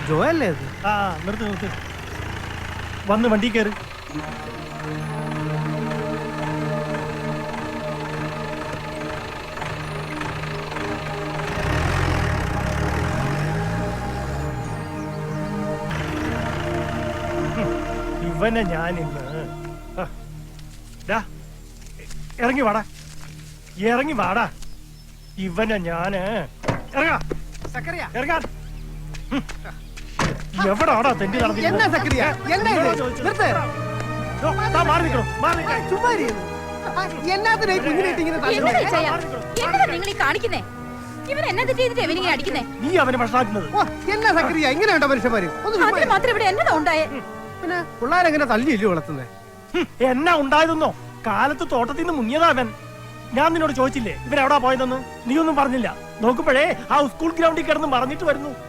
ജോയല്ലേ അത്? ആ നിർത്ത് നിർത്ത്, വന്ന് വണ്ടി കയറി. ഇവനെ ഞാൻ ഇന്ന് ഇറങ്ങി വാടാ, ഇറങ്ങി വാടാ. ഇവനെ ഞാന് ഇറങ്ങാൻ എവിടാടാ തെണ്ടി എന്നാ സക്കറിയ? എന്നാ ഇത്? നിർത്ത്. മാറി നിൽക്കണം, മാറി നിൽക്കാൻ. ചുമ്മാ ഇരി. എന്നാത്തിനാ ഈ കുഞ്ഞിനായിട്ട് ഇങ്ങനെ തല്ലുന്നത്? എന്നതാ നിങ്ങൾ ഈ കാണിക്കുന്നേ? ഇവൻ എന്നാ ചെയ്തിട്ട് ഇവനിങ്ങനെ അടിക്കുന്നേ? നീ അവനെ ഭക്ഷണാക്കുന്നത്. ഓ, എന്നാ സക്കറിയ ഇങ്ങനെയുണ്ടോ മനുഷ്യന്മാര്? ഒന്ന് ചുമ്മാ അതിന് ഇരി. മാത്രം ഇവിടെ എന്നതാ ഉണ്ടായേ? പിന്നെ പിള്ളേരെങ്ങനെ തല്ലിയില്ലോ വളർത്തുന്നേ? എന്നാ ഉണ്ടായതെന്നോ? കാലത്ത് തോട്ടത്തിൽ നിന്ന് മുങ്ങിയതാവൻ. ഞാൻ നിന്നോട് ചോദിച്ചില്ലേ ഇവരെവിടാ പോയതെന്ന്? നീ ഒന്നും പറഞ്ഞില്ല. നോക്കുമ്പോഴേ ആ സ്കൂൾ ഗ്രൗണ്ടിൽ കിടന്ന് മറഞ്ഞിട്ട് വരുന്നു.